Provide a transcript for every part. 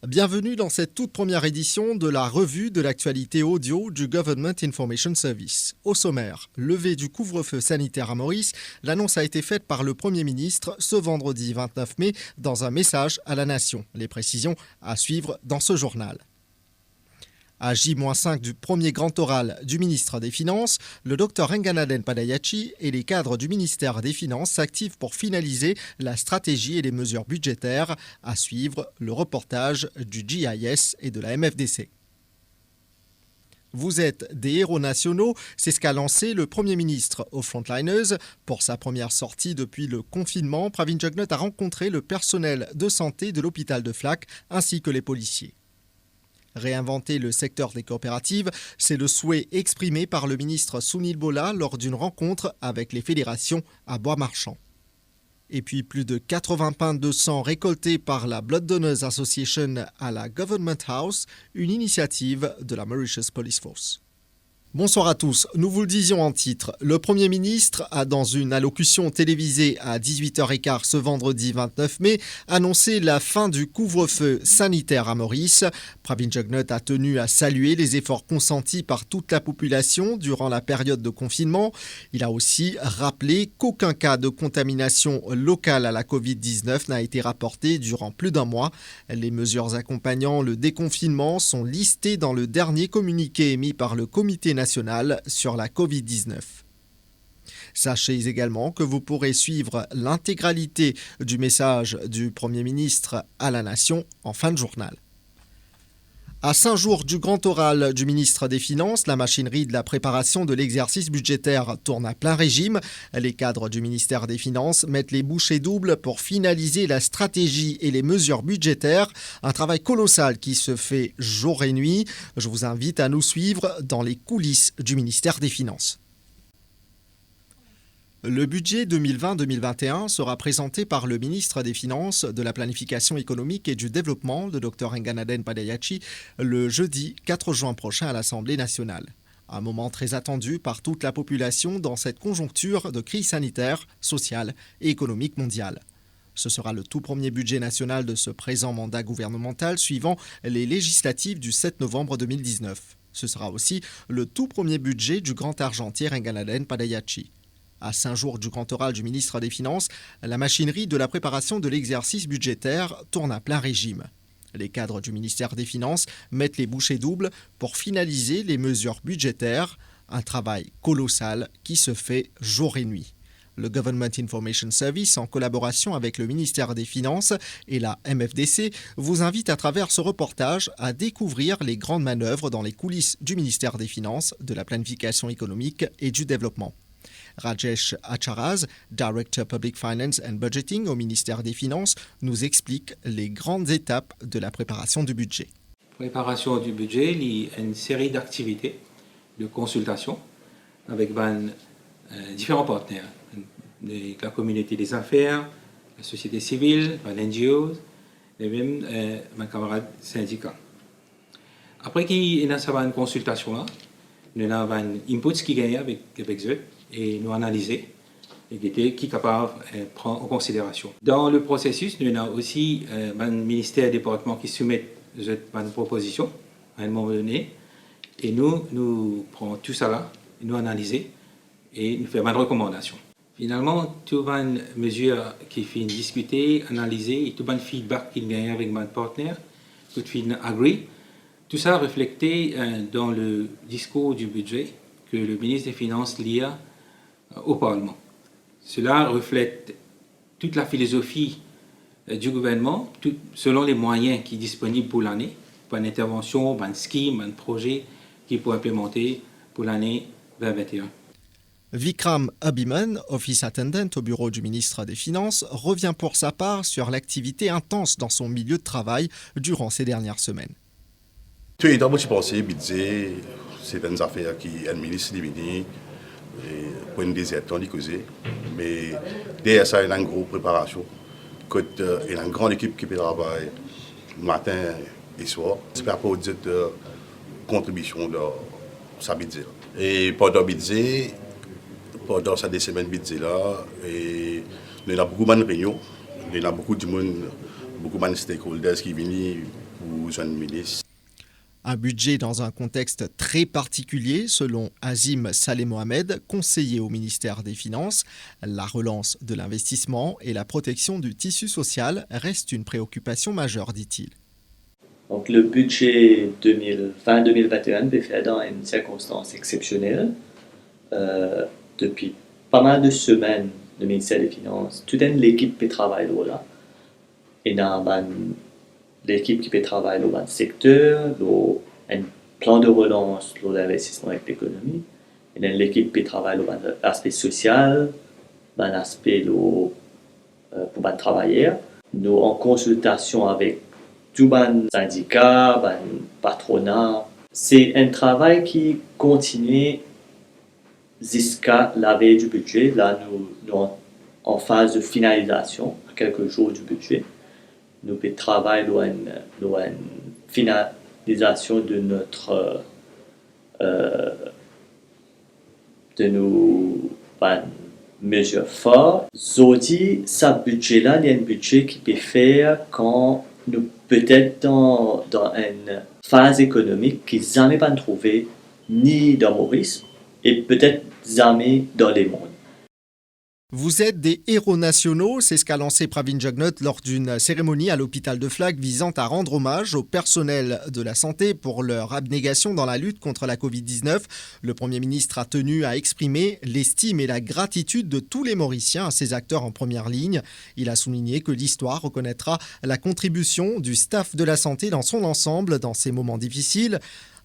Bienvenue dans cette toute première édition de la revue de l'actualité audio du Government Information Service. Au sommaire, levée du couvre-feu sanitaire à Maurice, l'annonce a été faite par le Premier ministre ce vendredi 29 mai dans un message à la nation. Les précisions à suivre dans ce journal. À J-5 du premier grand oral du ministre des Finances, le Dr Engannaden Padayachi et les cadres du ministère des Finances s'activent pour finaliser la stratégie et les mesures budgétaires. À suivre le reportage du GIS et de la MFDC. Vous êtes des héros nationaux, c'est ce qu'a lancé le Premier ministre aux Frontliners. Pour sa première sortie depuis le confinement, Pravin Jugnauth a rencontré le personnel de santé de l'hôpital de Flac ainsi que les policiers. Réinventer le secteur des coopératives, c'est le souhait exprimé par le ministre Sunil Bola lors d'une rencontre avec les fédérations à Bois-Marchand. Et puis plus de 80 pintes de sang récoltées par la Blood Donors Association à la Government House, une initiative de la Mauritius Police Force. Bonsoir à tous, nous vous le disions en titre, le Premier ministre a dans une allocution télévisée à 18h15 ce vendredi 29 mai annoncé la fin du couvre-feu sanitaire à Maurice. Pravin Jugnauth a tenu à saluer les efforts consentis par toute la population durant la période de confinement. Il a aussi rappelé qu'aucun cas de contamination locale à la Covid-19 n'a été rapporté durant plus d'un mois. Les mesures accompagnant le déconfinement sont listées dans le dernier communiqué émis par le Comité national sur la Covid-19. Sachez également que vous pourrez suivre l'intégralité du message du Premier ministre à la Nation en fin de journal. À 5 jours du grand oral du ministre des Finances, la machinerie de la préparation de l'exercice budgétaire tourne à plein régime. Les cadres du ministère des Finances mettent les bouchées doubles pour finaliser la stratégie et les mesures budgétaires. Un travail colossal qui se fait jour et nuit. Je vous invite à nous suivre dans les coulisses du ministère des Finances. Le budget 2020-2021 sera présenté par le ministre des Finances, de la Planification économique et du Développement, le Dr Engannaden Padayachi, le jeudi 4 juin prochain à l'Assemblée nationale. Un moment très attendu par toute la population dans cette conjoncture de crise sanitaire, sociale et économique mondiale. Ce sera le tout premier budget national de ce présent mandat gouvernemental suivant les législatives du 7 novembre 2019. Ce sera aussi le tout premier budget du grand argentier Engannaden Padayachi. À 5 jours du grand oral du ministre des Finances, la machinerie de la préparation de l'exercice budgétaire tourne à plein régime. Les cadres du ministère des Finances mettent les bouchées doubles pour finaliser les mesures budgétaires, un travail colossal qui se fait jour et nuit. Le Government Information Service, en collaboration avec le ministère des Finances et la MFDC, vous invite à travers ce reportage à découvrir les grandes manœuvres dans les coulisses du ministère des Finances, de la Planification économique et du Développement. Rajesh Acharaz, Director Public Finance and Budgeting au ministère des Finances, nous explique les grandes étapes de la préparation du budget. Préparation du budget, il y a une série d'activités, de consultations avec différents partenaires, la communauté des affaires, la société civile, les NGOs, et même mes camarades syndicats. Après qu'il y ait une consultation là, nous avons un input qui gagne avec eux et nous analyser et qui est capable de prendre en considération. Dans le processus, nous avons aussi un ministère et département qui soumettent une proposition à un moment donné et nous prenons tout ça là, nous analysons et nous faisons une recommandation. Finalement, toutes les mesures qui sont discutées, analysées et tout le feedback qu'il y a avec mes partenaires, tout le agree, tout ça reflété dans le discours du budget que le ministre des Finances lit au Parlement. Cela reflète toute la philosophie du gouvernement, selon les moyens qui sont disponibles pour l'année, pour une intervention, un scheme, un projet qui peut implémenter pour l'année 2021. Vikram Abhiman, office attendant au bureau du ministre des Finances, revient pour sa part sur l'activité intense dans son milieu de travail durant ces dernières semaines. Tu es d'abord pensé, budget, c'est une affaire qui administre les ministres, pour une désert, on dit causer. Mais derrière ça, il y a une grosse préparation. Il y a une grande équipe qui travaille matin et soir. J'espère pour dire contribution de sa budget. Et pendant le budget, pendant cette semaine budget là, il y a beaucoup de réunions, il y a beaucoup de monde, beaucoup de stakeholders qui viennent pour jeunes ministres. Un budget dans un contexte très particulier, selon Azim Saleh Mohamed, conseiller au ministère des Finances. La relance de l'investissement et la protection du tissu social restent une préoccupation majeure, dit-il. Donc le budget 2020-2021 est fait dans une circonstance exceptionnelle. Depuis pas mal de semaines, le ministère des Finances, toute l'équipe qui travaille là. Et dans l'équipe qui travaille dans le secteur, un plan de relance pour l'investissement avec l'économie, et dans l'équipe qui travaille dans l'aspect social, dans l'aspect pour les travailleurs. Nous en consultation avec tous les syndicats, les patronats. C'est un travail qui continue jusqu'à la veille du budget. Là, nous sommes en phase de finalisation, à quelques jours du budget. Nous travaillons dans une finalisation de notre nos mesures fortes. Aujourd'hui, ce budget-là, il y a un budget qui peut faire quand nous peut-être dans une phase économique qui n'est jamais pas trouvée ni dans Maurice et peut-être jamais dans les mondes. Vous êtes des héros nationaux, c'est ce qu'a lancé Pravin Jugnauth lors d'une cérémonie à l'hôpital de Flac visant à rendre hommage au personnel de la santé pour leur abnégation dans la lutte contre la Covid-19. Le Premier ministre a tenu à exprimer l'estime et la gratitude de tous les Mauriciens à ces acteurs en première ligne. Il a souligné que l'histoire reconnaîtra la contribution du staff de la santé dans son ensemble dans ces moments difficiles.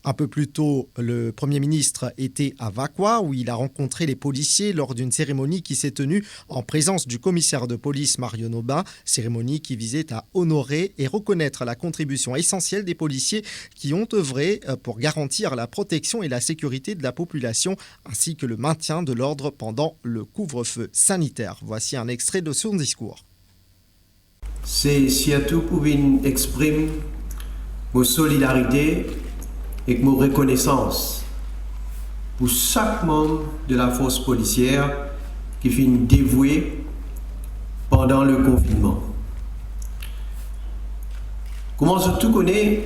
Un peu plus tôt, le Premier ministre était à Vakwa où il a rencontré les policiers lors d'une cérémonie qui s'est tenue en présence du commissaire de police Mario Nobin, cérémonie qui visait à honorer et reconnaître la contribution essentielle des policiers qui ont œuvré pour garantir la protection et la sécurité de la population ainsi que le maintien de l'ordre pendant le couvre-feu sanitaire. Voici un extrait de son discours. C'est surtout pour exprimer vos solidarités et mon reconnaissance pour chaque membre de la force policière qui fut dévoué pendant le confinement. Comment je tout connais,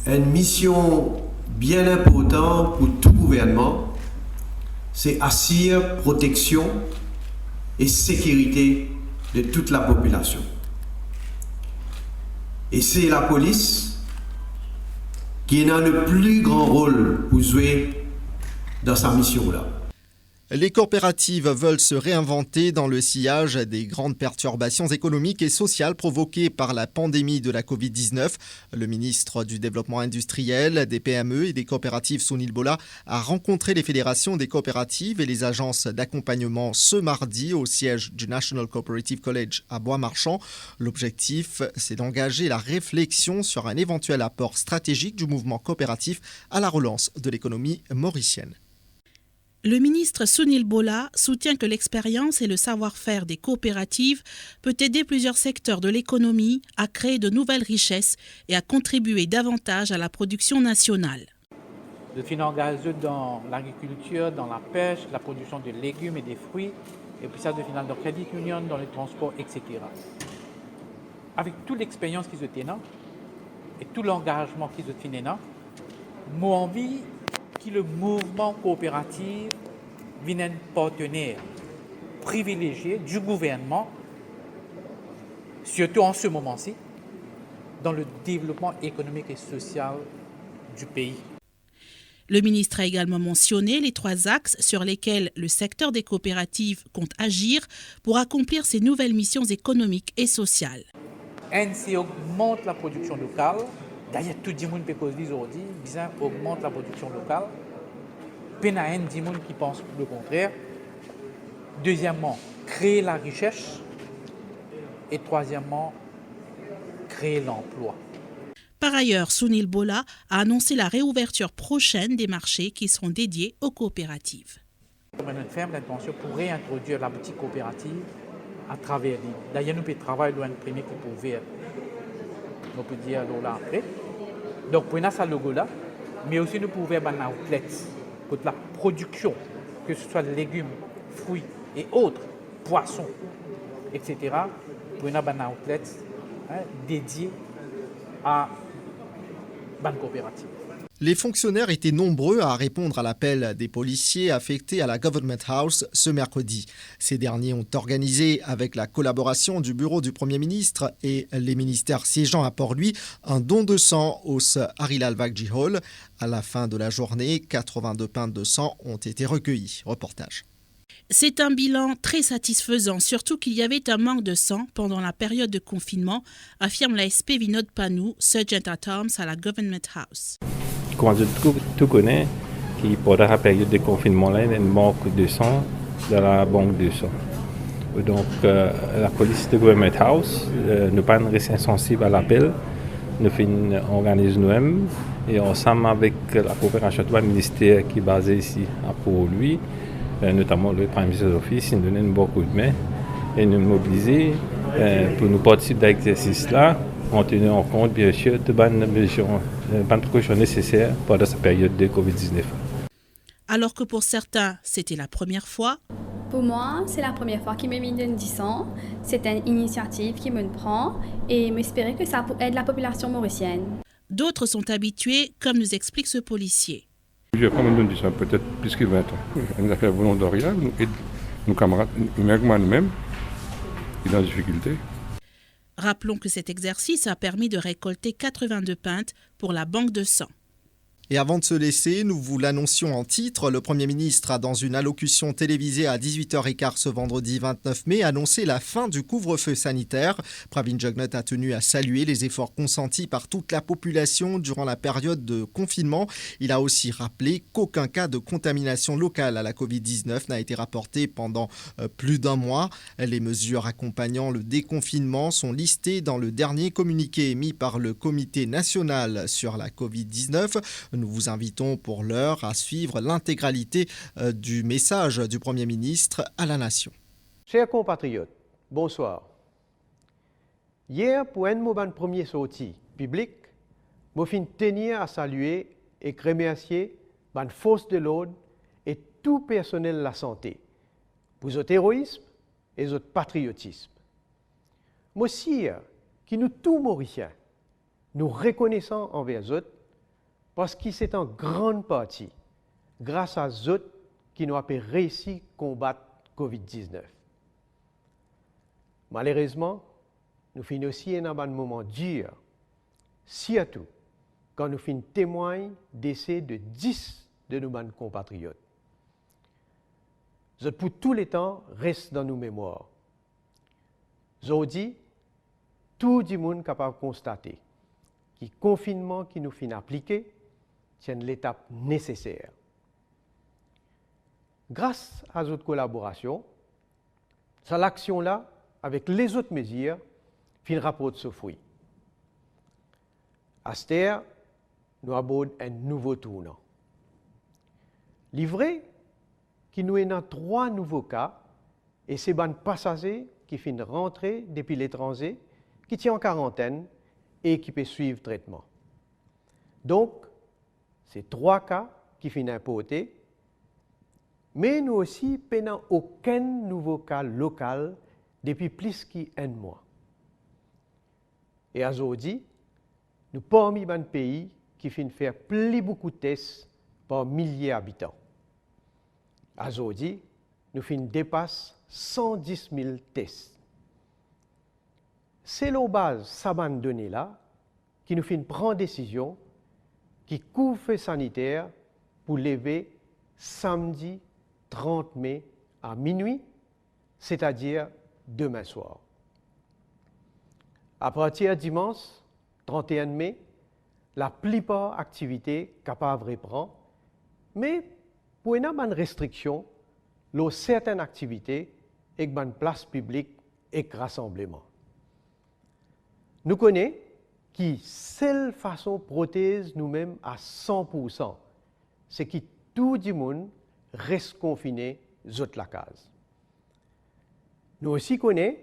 une mission bien importante pour tout gouvernement, c'est assurer protection et sécurité de toute la population. Et c'est la police qui a le plus grand rôle pour jouer dans sa mission-là. Les coopératives veulent se réinventer dans le sillage des grandes perturbations économiques et sociales provoquées par la pandémie de la Covid-19. Le ministre du Développement industriel, des PME et des coopératives Sunil Bola a rencontré les fédérations des coopératives et les agences d'accompagnement ce mardi au siège du National Cooperative College à Bois-Marchand. L'objectif, c'est d'engager la réflexion sur un éventuel apport stratégique du mouvement coopératif à la relance de l'économie mauricienne. Le ministre Sunil Bola soutient que l'expérience et le savoir-faire des coopératives peut aider plusieurs secteurs de l'économie à créer de nouvelles richesses et à contribuer davantage à la production nationale. Je suis engagé dans l'agriculture, dans la pêche, la production de légumes et des fruits, et puis ça de final dans le Credit Union, dans le transport, etc. Avec toute l'expérience qu'ils ont et tout l'engagement qu'ils ont, j'ai envie que le mouvement coopératif vienne un partenaire privilégié du gouvernement, surtout en ce moment-ci, dans le développement économique et social du pays. Le ministre a également mentionné les 3 axes sur lesquels le secteur des coopératives compte agir pour accomplir ses nouvelles missions économiques et sociales. NC augmente la production locale. D'ailleurs, tout le monde peut causer aujourd'hui, disant augmente la production locale. PNAN, dit monde qui pense le contraire. Deuxièmement, créer la richesse. Et troisièmement, créer l'emploi. Par ailleurs, Sunil Bola a annoncé la réouverture prochaine des marchés qui seront dédiés aux coopératives. Notre ferme l'intention pour réintroduire la boutique coopérative à travers l'île. D'ailleurs, nous pouvons travailler dans un premier qui peut ouvrir. On peut dire là après. Donc, pour ça, logo là, mais aussi nous pouvons ouvrir un outlet pour la production, que ce soit légumes, fruits et autres, poissons, etc. Pour un outlet dédié à la coopérative. Les fonctionnaires étaient nombreux à répondre à l'appel des policiers affectés à la Government House ce mercredi. Ces derniers ont organisé, avec la collaboration du bureau du Premier ministre et les ministères siégeant à Port-Louis, un don de sang au Harilal Vakji Hall. À la fin de la journée, 82 pintes de sang ont été recueillies. Reportage. C'est un bilan très satisfaisant, surtout qu'il y avait un manque de sang pendant la période de confinement, affirme l'ASP Vinod Panu, Sergeant at Arms à la Government House. Comme tout connaît, qui pendant la période de confinement, là, il y a un manque de sang dans la banque de sang. Donc, la police de Government House ne pas rester insensible à l'appel. Nous organisons nous-mêmes et ensemble avec la coopération du ministère qui est basé ici à Port-Louis, notamment le Prime Minister's Office, nous donnons beaucoup de main et nous mobiliser pour nous participer à l'exercice-là, en tenant compte bien sûr de bonnes précautions nécessaires pendant cette période de Covid-19. Alors que pour certains, c'était la première fois. Pour moi, c'est la première fois qu'il me donne 10 ans. C'est une initiative qui me prend et m'espérer que ça aide la population mauricienne. D'autres sont habitués, comme nous explique ce policier. Je prends me donne 10 ans, peut-être plus que 20 ans. Une affaire volontariat, nous aidons nos camarades, même moi-même, qui sont en difficulté. Rappelons que cet exercice a permis de récolter 82 pintes pour la banque de sang. Et avant de se laisser, nous vous l'annoncions en titre, le Premier ministre a, dans une allocution télévisée à 18h15 ce vendredi 29 mai, annoncé la fin du couvre-feu sanitaire. Pravin Jugnauth a tenu à saluer les efforts consentis par toute la population durant la période de confinement. Il a aussi rappelé qu'aucun cas de contamination locale à la Covid-19 n'a été rapporté pendant plus d'un mois. Les mesures accompagnant le déconfinement sont listées dans le dernier communiqué émis par le Comité national sur la Covid-19. Nous vous invitons pour l'heure à suivre l'intégralité du message du Premier ministre à la Nation. Chers compatriotes, bonsoir. Hier, pour un de mes premiers sorties publiques, je fin tenir à saluer et remercier les forces de l'ordre et tout personnel de la santé pour votre héroïsme et votre patriotisme. Moi aussi, qui nous tous Mauriciens, nous reconnaissons envers eux parce que c'est en grande partie grâce à eux qui nous avons réussi à combattre Covid-19. Malheureusement, nous finissons aussi un moment dur, surtout quand nous finissons témoins décès de 10 de nos compatriotes. Pour tous les temps, reste dans nos mémoires. Aujourd'hui, tout le monde est capable de constater que le confinement qui nous finit appliquer c'est l'étape nécessaire. Grâce à notre collaboration, cette action-là, avec les autres mesures, fin rapporte ce fruit. À cette heure, nous abordons un nouveau tournant. Livré, qui nous est dans 3 nouveaux cas, et c'est des passagers qui finissent rentrer depuis l'étranger, qui tient en quarantaine et qui peut suivre traitement. Donc, c'est 3 cas qui finissent importés, mais nous aussi n'avons aucun nouveau cas local depuis plus qu'un mois. Et aujourd'hui, nous sommes parmi les pays qui finissent faire plus beaucoup de tests par milliers d'habitants. Aujourd'hui, nous finissons dépasser 110 000 tests. C'est la base de ces données-là qui nous fait prendre décision qui couvre sanitaire pour lever samedi 30 mai à minuit, c'est-à-dire demain soir. À partir de dimanche 31 mai, la plupart des activités capables de reprendre, mais pour une restriction, certaines activités et une place publique et rassemblement. Nous connaissons qui seule façon prothèse nous-mêmes à 100%, c'est que tout le monde reste confiné sur la case. Nous aussi connaissons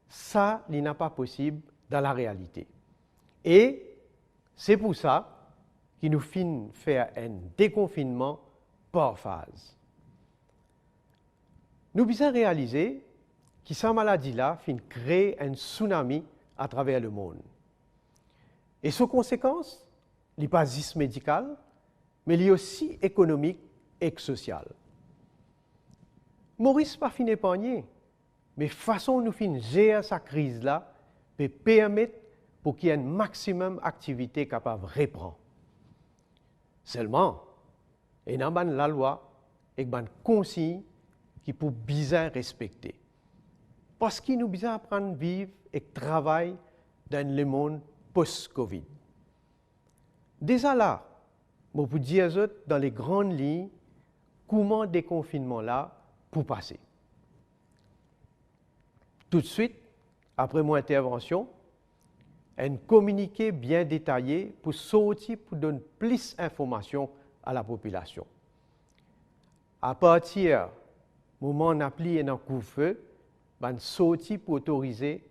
ça n'est pas possible dans la réalité. Et c'est pour ça qu'il nous finit faire un déconfinement par phase. Nous devons réaliser que cette maladie-là finit créer un tsunami à travers le monde. Et sous conséquence, il n'y a pas juste médical, mais il y a aussi économique et social. Maurice pas fin épargné, mais façon nous fin gérer sa crise là peut permettre pour qu'il y ait un maximum d'activité capable de reprendre. Seulement, il y a la loi et une consigne qui pour bien respecter. Parce qu'il nous besoin apprendre à vivre et travailler dans le monde post-Covid. Déjà là, je peux dire dans les grandes lignes comment déconfinement là pour passer. Tout de suite, après mon intervention, un communiqué bien détaillé pour sortir pour donner plus d'informations à la population. À partir du moment où on applique un couvre-feu, on sortir pour autoriser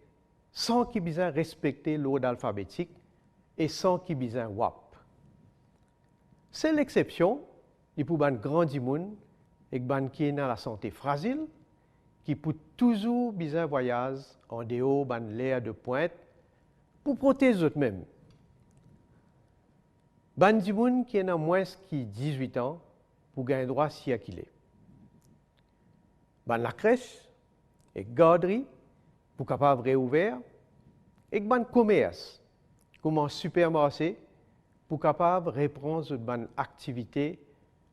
sans qu'il ait besoin de respecter l'ordre alphabétique et sans qu'il ait besoin de WAP. C'est l'exception, il pour un grand monde et qui est dans la santé fragile, qui peut toujours besoin de voyage en dehors de l'air de pointe pour protéger eux-mêmes. Ban di moun qui a moins de 18 ans pour gagner droit à circuler. Ban la crèche et garderie pour capable réouvrir et ban commerce comme un supermarché pour capable reprendre ban activité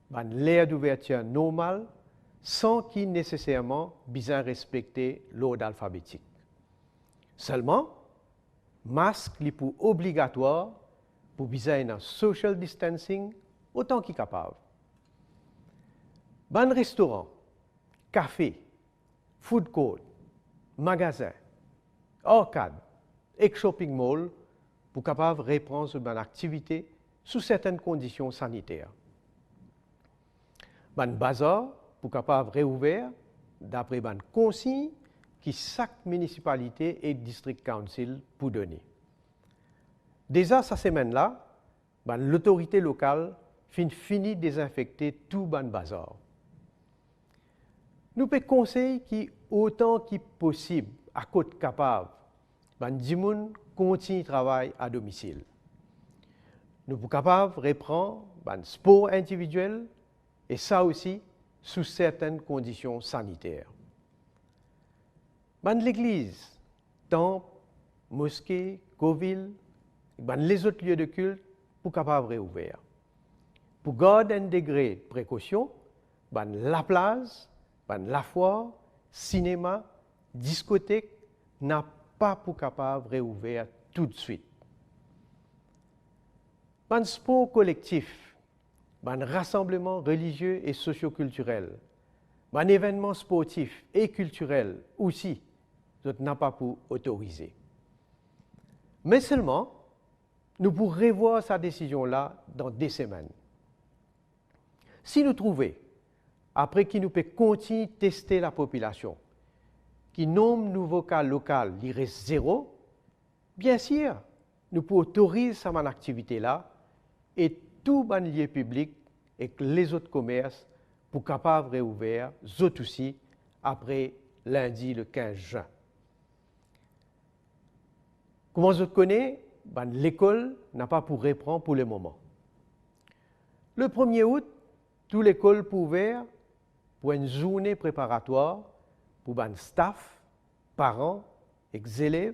ban l'air d'ouverture normal sans qu'il nécessairement besoin respecter l'ordre alphabétique. Seulement, masque est pour obligatoire pour besoin un social distancing autant qu'il capable. Ban restaurant, café, food court, magasin, arcade et shopping mall pour capable reprendre ban activité sous certaines conditions sanitaires. Ban bazar pour capable réouvrir d'après ban consigne qui chaque municipalité et district council pour donner. Déjà cette semaine-là, l'autorité locale finit de désinfecter tout ban bazar. Nous pouvons conseiller qui autant que possible, à côté capable, di moun continue travail à domicile. Nous pouvons capable reprendre sport individuel et ça aussi sous certaines conditions sanitaires. L'église, temple, mosquée, coville, les autres lieux de culte pour capable réouvrir. Pour garder un degré de précaution, la place, la foire, cinéma, discothèque n'a pas pour capable réouvrir tout de suite. Sport collectif, rassemblement religieux et socioculturel, événement sportif et culturel aussi, n'a pas pour autoriser. Mais seulement, nous pourrons revoir sa décision-là dans 2 semaines. Si nous trouvons, après qu'il nous peut continuer de tester la population, qui nombre nouveaux cas locaux, il reste 0, bien sûr, nous pouvons autoriser cette activité-là et tout les lieu public et les autres commerces pour capables de réouvrir, eux aussi, après lundi le 15 juin. Comment vous connaissez? L'école n'a pas pour reprendre pour le moment. Le 1er août, toute l'école pour ouvrir pour une journée préparatoire pour les staff, parents et élèves.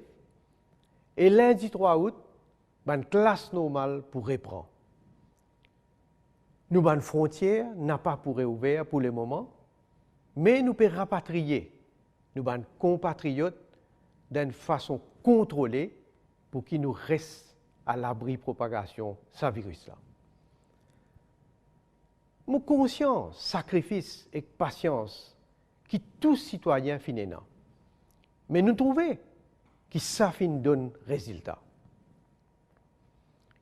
Et lundi 3 août, une classe normale pour reprendre. Nous, les frontières, n'a pas pour réouvrir pour le moment, mais nous pouvons rapatrier nos compatriotes d'une façon contrôlée pour qu'ils nous restent à l'abri de la propagation de ce virus-là. Mon conscience, sacrifice et patience qui tous citoyens finissent. Mais nous trouvons que ça finit donne résultat.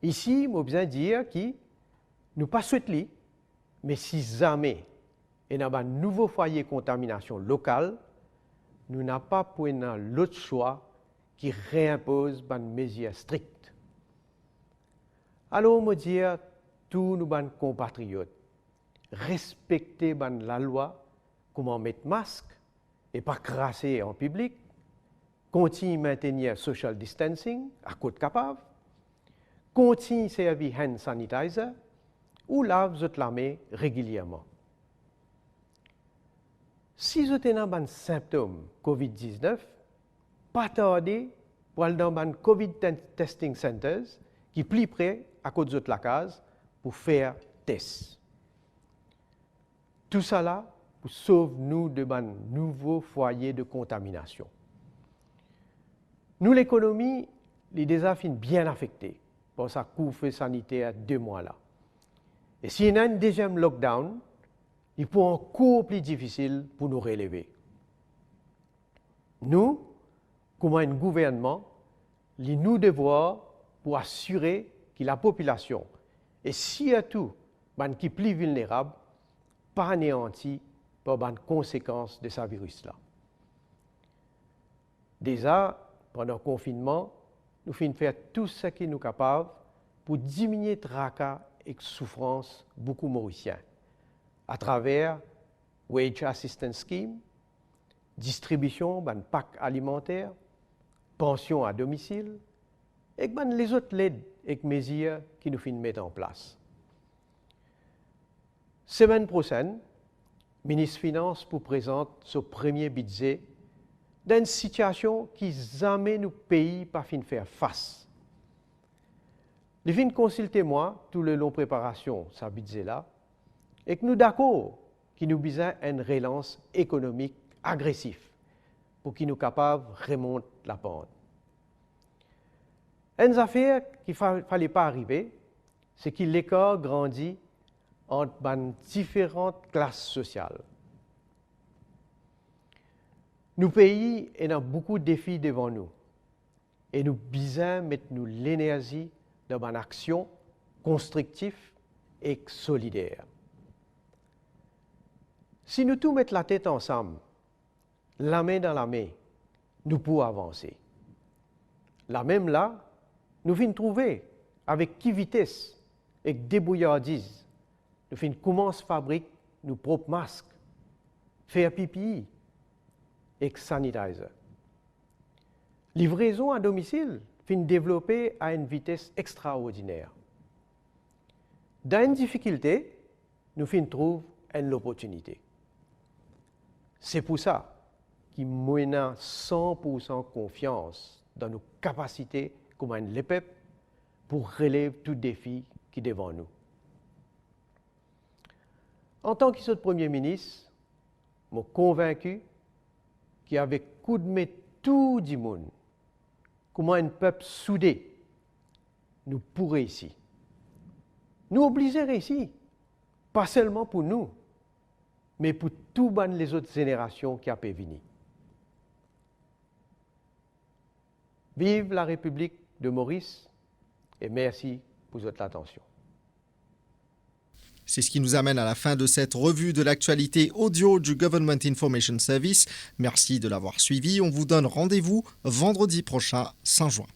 Ici, je besoin dire que nous pas souhaitons, mais si jamais il y a un nouveau foyer de contamination locale, nous n'avons pas pour l'autre choix qui réimpose des mesures strictes. Alors, je dis à tous nos compatriotes, respectez la loi, comment mettre masque et pas crasser en public, continuez à maintenir social distancing à côté capable, continue servir hand sanitizer ou lave la main régulièrement. Si vous avez un symptôme COVID-19, pas tarder pour aller dans un COVID testing centers qui est plus près à côté de la case pour faire test. Tout ça là pour sauver nous de un nouveau foyer de contamination. Nous, l'économie, les défis bien affectés par sa couvre-feu sanitaire 2 mois là. Et s'il y a un deuxième lockdown, il peut encore plus difficile pour nous relever. Nous, comme un gouvernement, nous devoir pour assurer que la population, et surtout les qui sont plus vulnérables, pas anéantis par les conséquences de ce virus-là. Déjà, pendant le confinement, nous faisons faire tout ce que nous sommes capables pour diminuer le tracas et la souffrance beaucoup mauriciens à travers Wage Assistance Scheme, distribution d'un pack alimentaire, pension à domicile et les autres aides et mesures que nous faisons mettre en place. Semaine prochaine, le ministre des Finances vous présente son premier budget dans une situation qui jamais nos pays pas fin faire face. Les fins consulter moi tout le long de préparation de ce budget-là et que nous d'accord qu'il nous besoin une relance économique agressive pour qu'il nous capable de remonter la pente. Une affaire qu'il ne fallait pas arriver, c'est que l'écart grandit entre différentes classes sociales. Nos pays ont beaucoup de défis devant nous et nous besoin mettre l'énergie dans une action constructive et solidaire. Si nous tous mettons la tête ensemble, la main dans la main, nous pouvons avancer. La même là, nous finissons trouver avec qui vitesse et débrouillardise, nous finissons commencer à fabriquer nos propres masques, faire pipi et sanitizer. Livraison à domicile finit développer à une vitesse extraordinaire. Dans une difficulté, nous finissons trouver une opportunité. C'est pour ça qu'il mène 100% confiance dans nos capacités comme un LEPEP pour relever tout défi qui est devant nous. En tant que Premier ministre, je suis convaincu qu'avec coup de mettre tout le monde, comment un peuple soudé, nous pourrons réussir. Nous obligons à réussir, pas seulement pour nous, mais pour toutes les autres générations qui peuvent venir. Vive la République de Maurice et merci pour votre attention. C'est ce qui nous amène à la fin de cette revue de l'actualité audio du Government Information Service. Merci de l'avoir suivi. On vous donne rendez-vous vendredi prochain, 5 juin.